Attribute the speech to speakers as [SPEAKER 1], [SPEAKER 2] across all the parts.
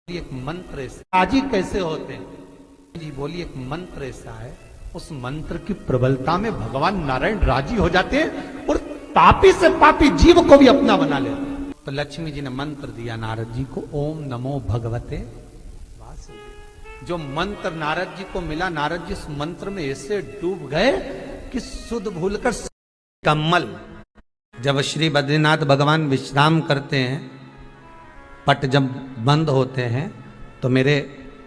[SPEAKER 1] एक मंत्र राजी कैसे होते हैं जी? बोलिए एक मंत्र ऐसा है, उस मंत्र की प्रबलता में भगवान नारायण राजी हो जाते हैं और पापी से पापी जीव को भी अपना बना लेते हैं। तो लक्ष्मी जी ने मंत्र दिया नारद जी को, ओम नमो भगवते वासुदेव। जो मंत्र नारद जी को मिला, नारद जी उस मंत्र में ऐसे डूब गए कि सुध भूलकर कमल। जब श्री बद्रीनाथ भगवान विश्राम करते हैं, पट जब बंद होते हैं, तो मेरे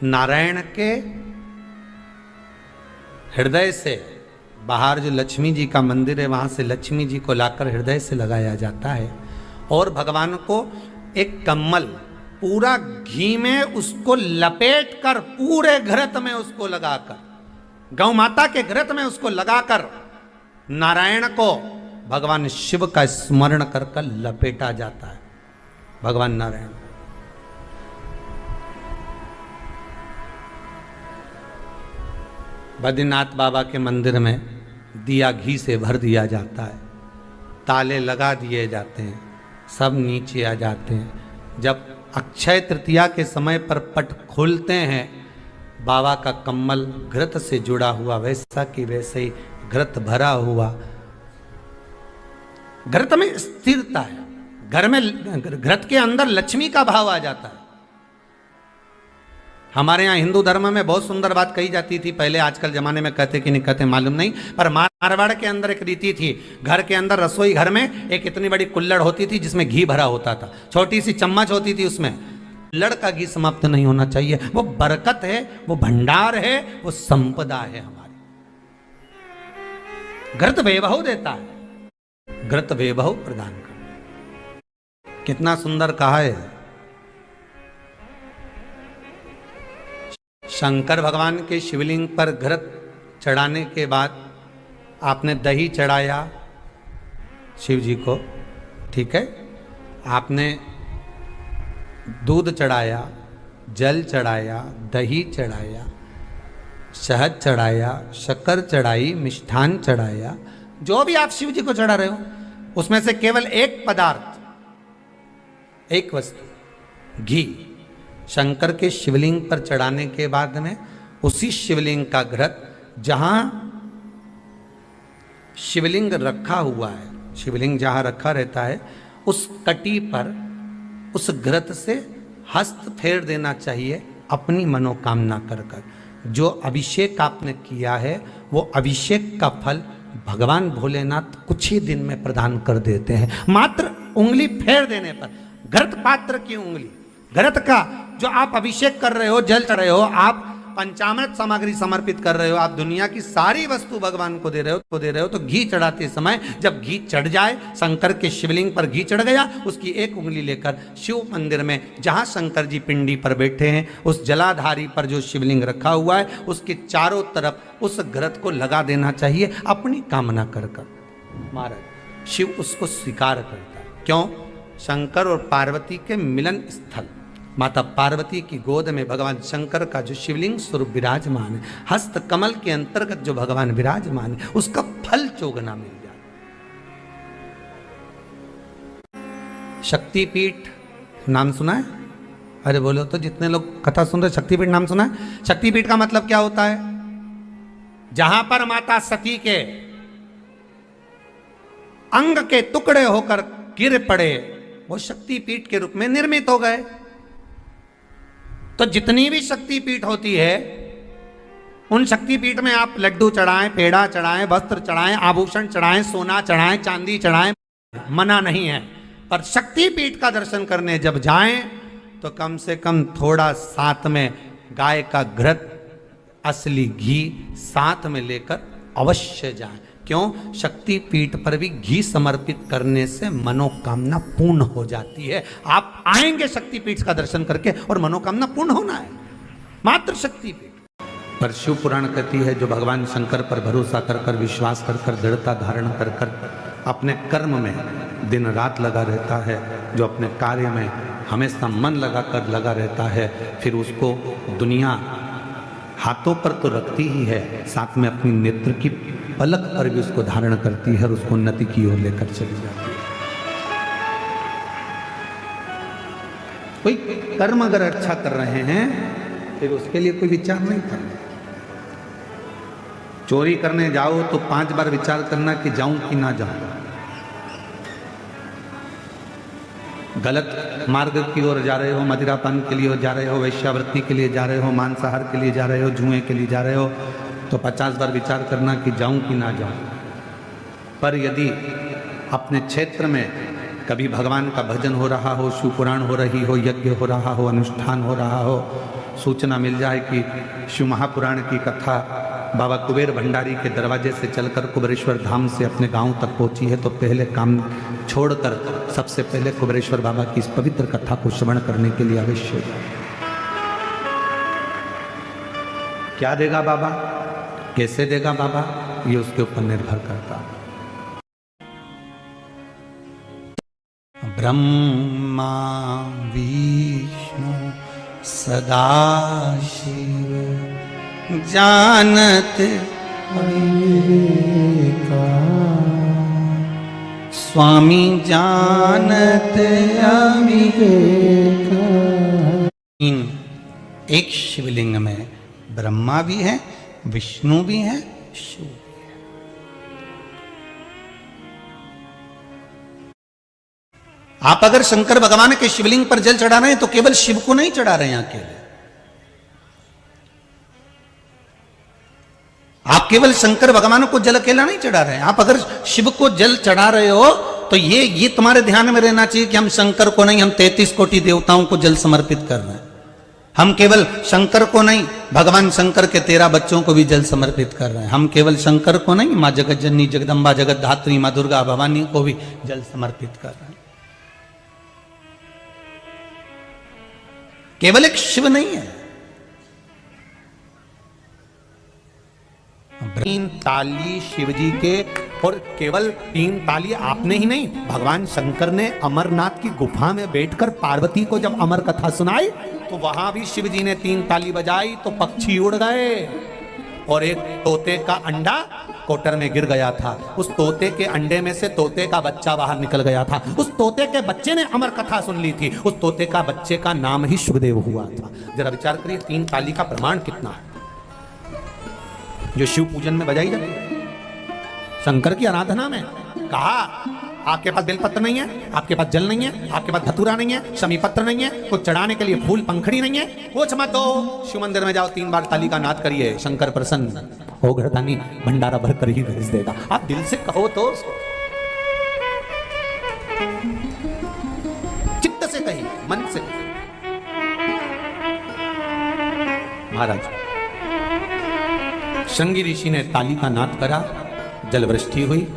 [SPEAKER 1] नारायण के हृदय से बाहर जो लक्ष्मी जी का मंदिर है, वहां से लक्ष्मी जी को लाकर हृदय से लगाया जाता है और भगवान को एक कमल पूरा घी में उसको लपेट कर, पूरे घृत में उसको लगाकर, गौ माता के घृत में उसको लगाकर नारायण को भगवान शिव का स्मरण कर कर लपेटा जाता है। भगवान नारायण बद्रीनाथ बाबा के मंदिर में दिया घी से भर दिया जाता है, ताले लगा दिए जाते हैं, सब नीचे आ जाते हैं। जब अक्षय तृतीया के समय पर पट खोलते हैं, बाबा का कम्मल घृत से जुड़ा हुआ वैसा कि वैसे ही घृत भरा हुआ, घृत में स्थिरता है, घर में घृत के अंदर लक्ष्मी का भाव आ जाता है। हमारे यहाँ हिंदू धर्म में बहुत सुंदर बात कही जाती थी पहले, आजकल जमाने में कहते कि नहीं कहते मालूम नहीं, पर मारवाड़ के अंदर एक रीति थी। घर के अंदर, रसोई घर में एक इतनी बड़ी कुल्हड़ होती थी जिसमें घी भरा होता था, छोटी सी चम्मच होती थी उसमें। कुल्हड़ का घी समाप्त नहीं होना चाहिए, वो बरकत है, वो भंडार है, वो संपदा है हमारी। घृत वैभव देता है, घृत वैभव प्रदान कर। कितना सुंदर कहा है। शंकर भगवान के शिवलिंग पर घृत चढ़ाने के बाद आपने दही चढ़ाया शिव जी को, ठीक है, आपने दूध चढ़ाया, जल चढ़ाया, दही चढ़ाया, शहद चढ़ाया, शक्कर चढ़ाई, मिष्ठान चढ़ाया, जो भी आप शिव जी को चढ़ा रहे हो, उसमें से केवल एक पदार्थ, एक वस्तु, घी शंकर के शिवलिंग पर चढ़ाने के बाद में उसी शिवलिंग का घृत, जहां शिवलिंग रखा हुआ है, शिवलिंग जहां रखा रहता है, उस कटी पर उस घृत से हस्त फेर देना चाहिए अपनी मनोकामना कर कर। जो अभिषेक आपने किया है, वो अभिषेक का फल भगवान भोलेनाथ कुछ ही दिन में प्रदान कर देते हैं। मात्र उंगली फेर देने पर, घृत पात्र की उंगली, घृत का जो आप अभिषेक कर रहे हो, जल चढ़ रहे हो, आप पंचामृत सामग्री समर्पित कर रहे हो, आप दुनिया की सारी वस्तु भगवान को दे रहे हो, तो घी चढ़ाते समय जब घी चढ़ जाए, शंकर के शिवलिंग पर घी चढ़ गया, उसकी एक उंगली लेकर शिव मंदिर में जहां शंकर जी पिंडी पर बैठे हैं, उस जलाधारी पर जो शिवलिंग रखा हुआ है, उसके चारों तरफ उस घृत को लगा देना चाहिए अपनी कामना कर कर। महाराज शिव उसको स्वीकार करता है। क्यों? शंकर और पार्वती के मिलन स्थल, माता पार्वती की गोद में भगवान शंकर का जो शिवलिंग स्वरूप विराजमान है, हस्त कमल के अंतर्गत जो भगवान विराजमान है, उसका फल चोगना मिल जाए। शक्तिपीठ नाम सुना है? अरे बोलो तो, जितने लोग कथा सुन रहे, शक्तिपीठ नाम सुना है? शक्तिपीठ का मतलब क्या होता है? जहां पर माता सती के अंग के टुकड़े होकर गिर पड़े, वो शक्तिपीठ के रूप में निर्मित हो गए। तो जितनी भी शक्तिपीठ होती है, उन शक्तिपीठ में आप लड्डू चढ़ाएं, पेड़ा चढ़ाएं, वस्त्र चढ़ाएं, आभूषण चढ़ाएं, सोना चढ़ाएं, चांदी चढ़ाएं, मना नहीं है। पर शक्तिपीठ का दर्शन करने जब जाएं, तो कम से कम थोड़ा साथ में गाय का घृत, असली घी साथ में लेकर अवश्य जाएं। क्यों? शक्तिपीठ पर भी घी समर्पित करने से मनोकामना पूर्ण हो जाती है। आप आएंगे शक्तिपीठ का दर्शन करके और मनोकामना पूर्ण होना है, मात्र शक्तिपीठ पर। शिव पुराण कहती है, जो भगवान शंकर पर भरोसा कर कर, विश्वास कर कर, दृढ़ता धारण कर कर अपने कर्म में दिन रात लगा रहता है, जो अपने कार्य में हमेशा मन लगा कर लगा रहता है, फिर उसको दुनिया हाथों पर तो रखती ही है, साथ में अपनी नेत्र की पलक पर भी उसको धारण करती है और उसको उन्नति की ओर लेकर चली जाती है। कोई कर्म अगर अच्छा कर रहे हैं फिर उसके लिए कोई विचार नहीं करना। चोरी करने जाओ तो 5 बार विचार करना कि जाऊं कि ना जाऊं। गलत मार्ग की ओर जा रहे हो, मदिरापान के लिए जा रहे हो, वेश्यावृत्ति के लिए जा रहे हो, मांसाहार के लिए जा रहे हो, जुए के लिए जा रहे हो, तो 50 बार विचार करना कि जाऊं कि ना जाऊं। पर यदि अपने क्षेत्र में कभी भगवान का भजन हो रहा हो, शिव पुराण हो रही हो, यज्ञ हो रहा हो, अनुष्ठान हो रहा हो, सूचना मिल जाए कि शिव महापुराण की कथा बाबा कुबेर भंडारी के दरवाजे से चलकर कुबेरेश्वर धाम से अपने गांव तक पहुंची है, तो पहले काम छोड़कर सबसे पहले कुबेरेश्वर बाबा की इस पवित्र कथा को श्रवण करने के लिए अवश्य जाए। क्या देगा बाबा, कैसे देगा बाबा, ये उसके ऊपर निर्भर करता है। ब्रह्मा विष्णु सदाशिव जानत अविवेका, स्वामी जानत अविवेका। एक शिवलिंग में ब्रह्मा भी है, विष्णु भी है, शिव। आप अगर शंकर भगवान के शिवलिंग पर जल चढ़ा रहे हैं तो केवल शिव को नहीं चढ़ा रहे हैं अकेले, आप केवल शंकर भगवान को जल अकेला नहीं चढ़ा रहे हैं। आप अगर शिव को जल चढ़ा रहे हो तो ये तुम्हारे ध्यान में रहना चाहिए कि हम शंकर को नहीं, हम 33 कोटि देवताओं को जल समर्पित कर रहे हैं। हम केवल शंकर को नहीं, भगवान शंकर के 13 बच्चों को भी जल समर्पित कर रहे हैं। हम केवल शंकर को नहीं, माँ जगत जननी जगदम्बा जगत धात्री माँ दुर्गा भवानी को भी जल समर्पित कर रहे हैं। केवल एक शिव नहीं है। 3 ताली शिव जी के, और केवल 3 ताली आपने ही नहीं, भगवान शंकर ने अमरनाथ की गुफा में बैठकर पार्वती को जब अमर कथा सुनाई तो वहां भी शिव जी ने 3 ताली बजाई तो पक्षी उड़ गए, और एक तोते का अंडा कोटर में गिर गया था। उस तोते के अंडे में से तोते का बच्चा बाहर निकल गया था। उस तोते के बच्चे ने अमर कथा सुन ली थी। उस तोते का बच्चे का नाम ही शुभदेव हुआ था। जरा विचार करिए 3 ताली का प्रमाण कितना है जो शिव पूजन में बजाई जाती है, शंकर की आराधना में। कहा आपके पास बेलपत्र नहीं है, आपके पास जल नहीं है, आपके पास धतूरा नहीं है, शमी पत्र नहीं है, कुछ चढ़ाने के लिए फूल पंखड़ी नहीं है, कुछ मत दो, शिव मंदिर में जाओ 3 बार ताली का नाद करिए, शंकर प्रसन्न हो घरदानी भंडारा भर कर ही भेज देगा। आप दिल से कहो तो, चित्त से कही, मन से। महाराज शृंगी ऋषि ने ताली का नाद करा, जल वृष्टि हुई।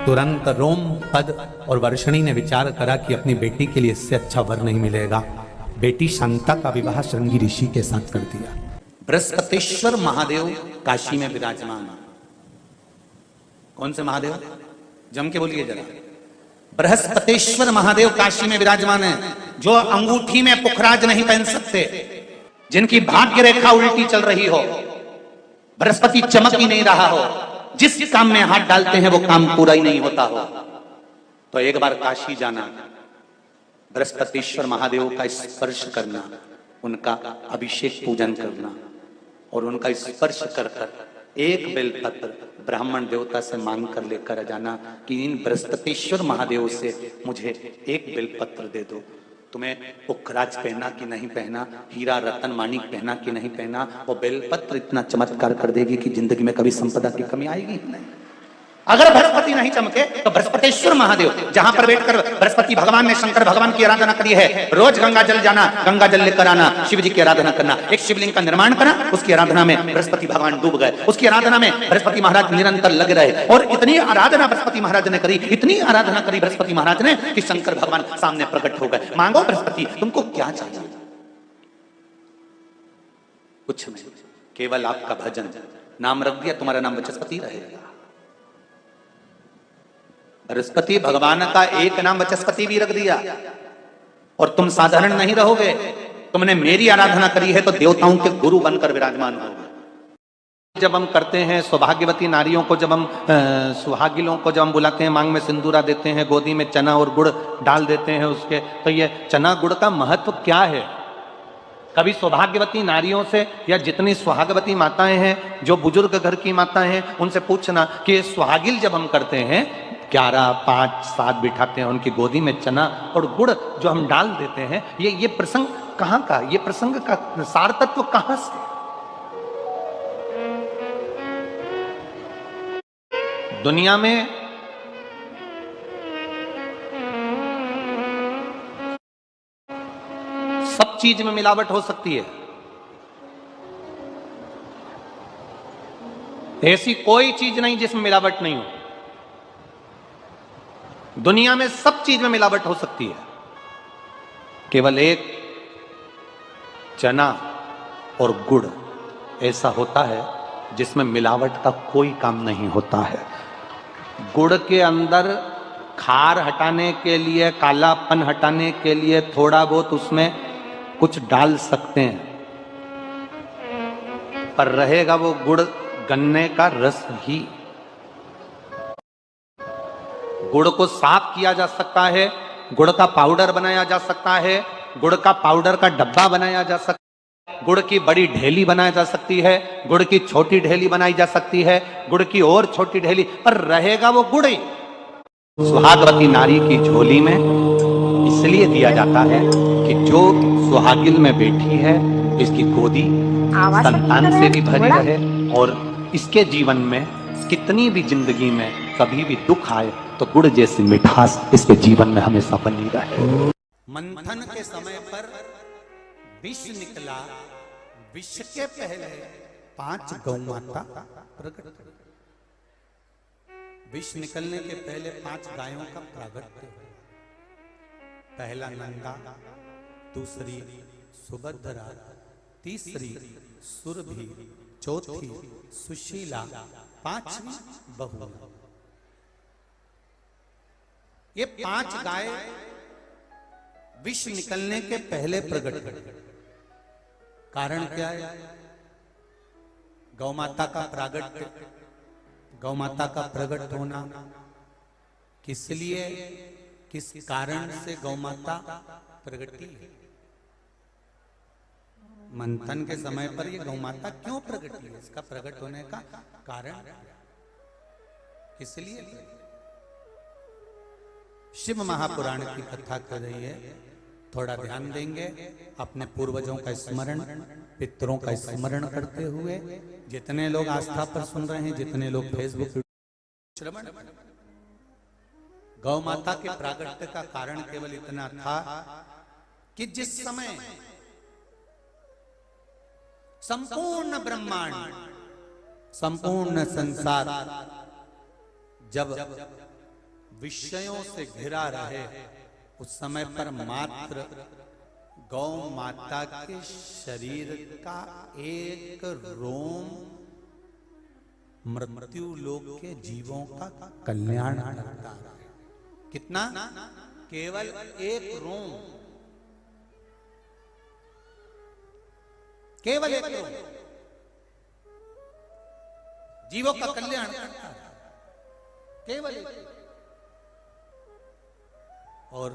[SPEAKER 1] तुरंत रोम पद और वर्षणी ने विचार करा कि अपनी बेटी के लिए इससे अच्छा वर नहीं मिलेगा। बेटी शांता का विवाह शृंगी ऋषि के साथ कर दिया। बृहस्पतिश्वर महादेव काशी में विराजमान। कौन से महादेव, जम के बोलिए जरा। बृहस्पतिश्वर महादेव काशी में विराजमान है, जो अंगूठी में पुखराज नहीं पहन सकते, जिनकी भाग्य रेखा उल्टी चल रही हो, बृहस्पति चमक ही नहीं रहा हो, जिस काम में हाथ डालते हैं वो काम पूरा ही नहीं होता हो, तो एक बार काशी जाना, बृहस्पतिश्वर महादेव का स्पर्श करना, उनका अभिषेक पूजन करना, और उनका स्पर्श कर कर एक बेलपत्र ब्राह्मण देवता से मांग कर लेकर जाना कि इन बृहस्पतिश्वर महादेव से मुझे एक बेलपत्र दे दो। तुम्हें पुखराज पहना कि नहीं पहना, हीरा रतन माणिक पहना कि नहीं पहना, वो बेलपत्र इतना चमत्कार कर देगी कि जिंदगी में कभी संपदा की कमी आएगी नहीं। अगर बृहस्पति नहीं चमके तो बृहस्पतिश्वर महादेव, जहां पर बैठकर बृहस्पति भगवान ने शंकर भगवान की आराधना करी है, रोज गंगा जल जाना, गंगा जल लेकर आना, शिव जी की आराधना करना, एक शिवलिंग का निर्माण करा, उसकी आराधना में बृहस्पति भगवान डूब गए, उसकी आराधना में बृहस्पति महाराज निरंतर लगे रहे, और इतनी आराधना बृहस्पति महाराज ने करी, इतनी आराधना करी बृहस्पति महाराज ने कि शंकर भगवान सामने प्रकट हो गए। मांगो बृहस्पति, तुमको क्या चाहिए? कुछ नहीं, केवल आपका भजन। नाम रख दिया, तुम्हारा नाम बृहस्पति रहेगा। बृहस्पति भगवान का एक नाम बृहस्पति भी रख दिया, और तुम साधारण नहीं रहोगे, तुमने मेरी आराधना करी है तो देवताओं के गुरु बनकर विराजमान होगे। जब हम करते हैं, सौभाग्यवती नारियों को जब हम सुहागिलों को जब हम बुलाते हैं, मांग में सिंदूरा देते हैं, गोदी में चना और गुड़ डाल देते हैं उसके, तो ये चना गुड़ का महत्व क्या है? कभी सौभाग्यवती नारियों से या जितनी सुहागवती माताएं हैं, जो बुजुर्ग घर की माताएं हैं, उनसे पूछना कि सुहागिल जब हम करते हैं 11, 5, 7 बिठाते हैं, उनकी गोदी में चना और गुड़ जो हम डाल देते हैं, ये प्रसंग कहाँ का, ये प्रसंग का सार तत्व कहाँ से? दुनिया में सब चीज में मिलावट हो सकती है, ऐसी कोई चीज नहीं जिसमें मिलावट नहीं हो। दुनिया में सब चीज में मिलावट हो सकती है, केवल एक चना और गुड़ ऐसा होता है जिसमें मिलावट का कोई काम नहीं होता है। गुड़ के अंदर खार हटाने के लिए, कालापन हटाने के लिए थोड़ा बहुत उसमें कुछ डाल सकते हैं, पर रहेगा वो गुड़ गन्ने का रस ही। गुड़ को साफ किया जा सकता है, गुड़ का पाउडर बनाया जा सकता है, गुड़ का पाउडर का डब्बा बनाया जा सकता है, गुड़ की बड़ी ढेली बनाई जा सकती है, गुड़ की छोटी ढेली बनाई जा सकती है, गुड़ की और छोटी ढेली, पर रहेगा वो गुड़ ही। सुहागवती नारी की झोली में इसलिए दिया जाता है कि जो सुहागिल में बैठी है, इसकी गोदी संतान से भी भरी रहे और इसके जीवन में कितनी भी जिंदगी में कभी भी दुख आए तो गुड़ जैसी मिठास इसके जीवन में हमेशा बनी रहे। मंथन के समय पर विष निकला, विष के पहले 5 गौ माता प्रकट। विष निकलने के पहले 5 गायों का प्रागट्य। पहला नंदा, दूसरी सुभद्रा, तीसरी सुरभि, चौथी सुशीला, 5वीं बहू। ये 5 गाय विष निकलने के पहले प्रकट हुई। कारण क्या है? गौ माता का प्रागट्य, गौ माता का प्रकट होना किस लिए, किस कारण से गौ माता प्रगटी है? मंथन के समय पर ये गौ माता क्यों प्रगटी है? इसका प्रकट होने का कारण किस लिए? शिव महापुराण की कथा कर रही है, थोड़ा ध्यान देंगे, अपने पूर्वजों का स्मरण, पितरों का स्मरण करते हुए। जितने लोग आस्था पर सुन रहे हैं, जितने लोग फेसबुक श्रवण, गौ माता के प्रागट्य का कारण केवल इतना था कि जिस समय संपूर्ण ब्रह्मांड, संपूर्ण संसार जब विषयों से घिरा रहे, उस समय पर मात्र गौ माता के शरीर का एक रोम मृत्यु लोक के जीवों का कल्याण करता है। कितना? केवल एक रोम, केवल एक रोम जीवों का कल्याण करता है, केवल एक। और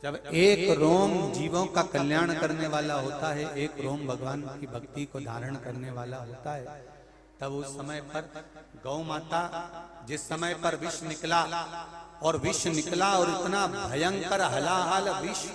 [SPEAKER 1] जब एक रोम जीवों का कल्याण करने वाला होता है, एक रोम भगवान की भक्ति को धारण करने वाला होता है, तब उस समय पर गौ माता, जिस समय पर विष निकला और विष निकला और इतना भयंकर हलाहल विष,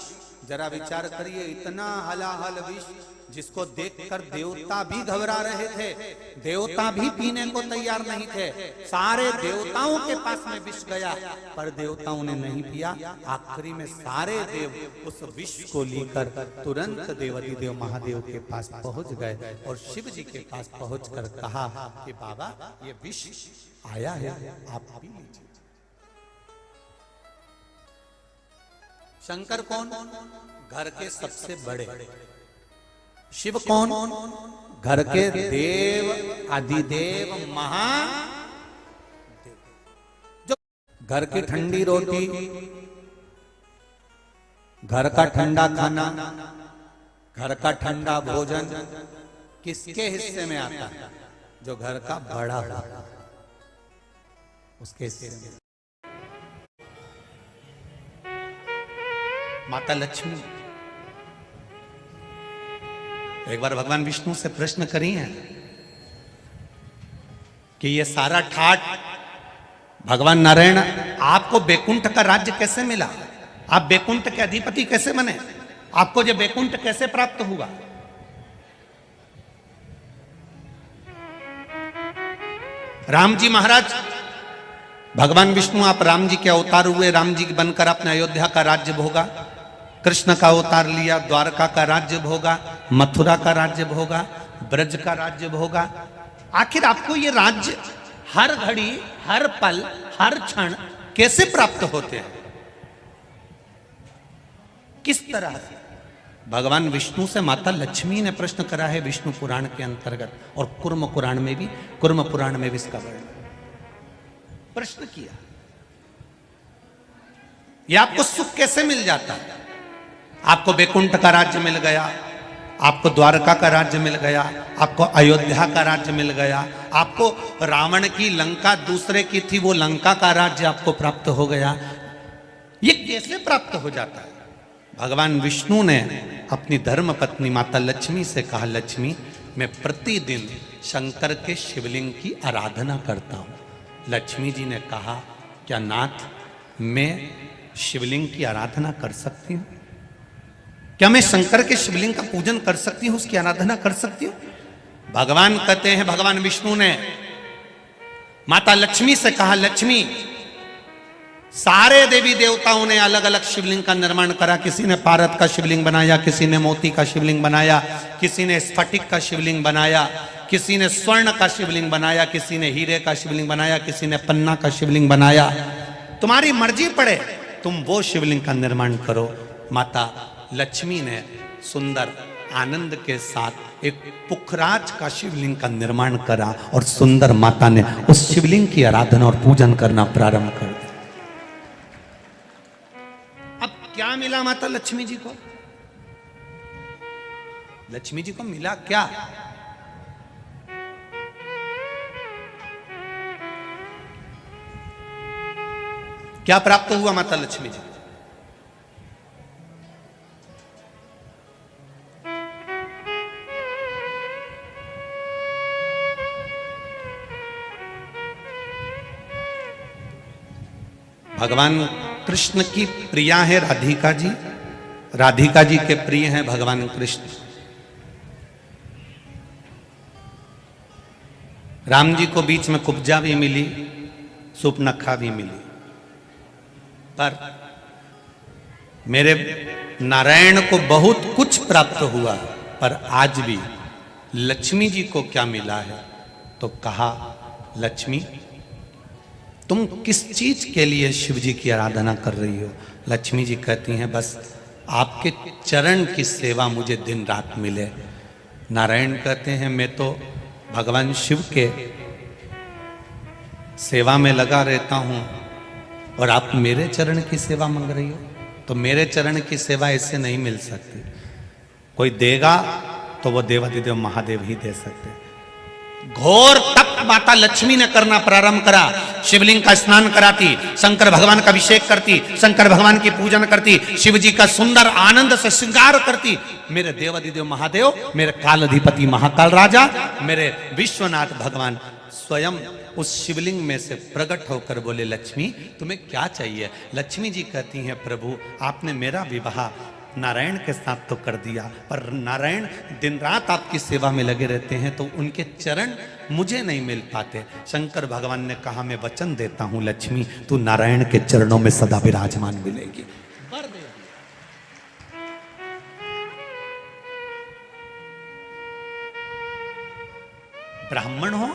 [SPEAKER 1] जरा विचार करिए, इतना हलाहल विष जिसको देखकर देवता भी घबरा रहे थे, देवता भी पीने को तैयार नहीं थे। सारे देवताओं के पास में विष गया, पर देवताओं ने नहीं पिया। आखिरी में सारे देव उस विष को लेकर तुरंत देवाधिदेव महादेव के पास पहुंच गए और शिव जी के पास पहुंचकर कहा कि बाबा, ये विष आया है, आप पी लीजिए। शंकर कौन? घर के सबसे बड़े। शिव कौन? घर के देव, आदिदेव, महादेव। जो घर की ठंडी रोटी, घर का ठंडा खाना, घर का ठंडा भोजन, किसके हिस्से में आता है? जो घर का बड़ा हो, उसके हिस्से में। माता लक्ष्मी एक बार भगवान विष्णु से प्रश्न करी है कि ये सारा ठाट भगवान नारायण, आपको बैकुंठ का राज्य कैसे मिला? आप बैकुंठ के अधिपति कैसे बने? आपको ये बैकुंठ कैसे प्राप्त हुआ? राम जी महाराज, भगवान विष्णु आप राम जी के अवतार हुए, राम जी बनकर आपने अयोध्या का राज्य भोगा, कृष्ण का अवतार लिया, द्वारका का राज्य भोगा, मथुरा का राज्य भोगा, ब्रज का राज्य भोगा। आखिर आपको ये राज्य हर घड़ी, हर पल, हर क्षण कैसे प्राप्त होते हैं? किस तरह से? भगवान विष्णु से माता लक्ष्मी ने प्रश्न करा है विष्णु पुराण के अंतर्गत, और कुर्म पुराण में भी, कुर्म पुराण में भी इसका वर्णन प्रश्न किया। यह आपको सुख कैसे मिल जाता है? आपको बैकुंठ का राज्य मिल गया, आपको द्वारका का राज्य मिल गया, आपको अयोध्या का राज्य मिल गया, आपको रावण की लंका दूसरे की थी वो लंका का राज्य आपको प्राप्त हो गया। ये कैसे प्राप्त हो जाता है? भगवान विष्णु ने अपनी धर्म पत्नी माता लक्ष्मी से कहा, लक्ष्मी मैं प्रतिदिन शंकर के शिवलिंग की आराधना करता हूं। लक्ष्मी जी ने कहा, क्या नाथ मैं शिवलिंग की आराधना कर सकती हूं? क्या मैं शंकर के शिवलिंग का पूजन कर सकती हूं, उसकी आराधना कर सकती हूं? भगवान कहते हैं, भगवान विष्णु ने माता लक्ष्मी से कहा, लक्ष्मी सारे देवी देवताओं ने अलग अलग शिवलिंग का निर्माण करा। किसी ने पारद का शिवलिंग बनाया, किसी ने मोती का शिवलिंग बनाया, किसी ने स्फटिक का शिवलिंग बनाया, किसी ने स्वर्ण का शिवलिंग बनाया, किसी ने हीरे का शिवलिंग बनाया, किसी ने पन्ना का शिवलिंग बनाया। तुम्हारी मर्जी पड़े, तुम वो शिवलिंग का निर्माण करो। माता लक्ष्मी ने सुंदर आनंद के साथ एक पुखराज का शिवलिंग का निर्माण करा और सुंदर माता ने उस शिवलिंग की आराधना और पूजन करना प्रारंभ कर दिया। अब क्या मिला माता लक्ष्मी जी को? लक्ष्मी जी को मिला क्या? क्या प्राप्त हुआ माता लक्ष्मी जी? भगवान कृष्ण की प्रिया है राधिका जी, राधिका जी के प्रिय हैं भगवान कृष्ण। राम जी को बीच में कुब्जा भी मिली, सुपनखा भी मिली, पर मेरे नारायण को बहुत कुछ प्राप्त हुआ, पर आज भी लक्ष्मी जी को क्या मिला है? तो कहा, लक्ष्मी तुम किस चीज के लिए शिव जी की आराधना कर रही हो? लक्ष्मी जी कहती हैं, बस आपके चरण की सेवा मुझे दिन रात मिले। नारायण कहते हैं, मैं तो भगवान शिव के सेवा में लगा रहता हूं और आप मेरे चरण की सेवा मांग रही हो? तो मेरे चरण की सेवा ऐसे नहीं मिल सकती। कोई देगा तो वो देवाधिदेव महादेव ही दे सकते। घोर तप माता लक्ष्मी ने करना प्रारंभ करा। शिवलिंग का स्नान कराती, शंकर भगवान का अभिषेक करती, शंकर भगवान की पूजन करती, शिव जी का सुंदर आनंद से श्रृंगार करती। मेरे देवाधिदेव महादेव, मेरे कालाधिपति महाकाल राजा, मेरे विश्वनाथ भगवान स्वयं उस शिवलिंग में से प्रकट होकर बोले, लक्ष्मी तुम्हें क्या चाहिए? लक्ष्मी जी कहती हैं, प्रभु आपने मेरा विवाह नारायण के साथ तो कर दिया, पर नारायण दिन रात आपकी सेवा में लगे रहते हैं तो उनके चरण मुझे नहीं मिल पाते। शंकर भगवान ने कहा, मैं वचन देता हूं लक्ष्मी, तू नारायण के चरणों में सदा विराजमान मिलेगी। ब्राह्मण हो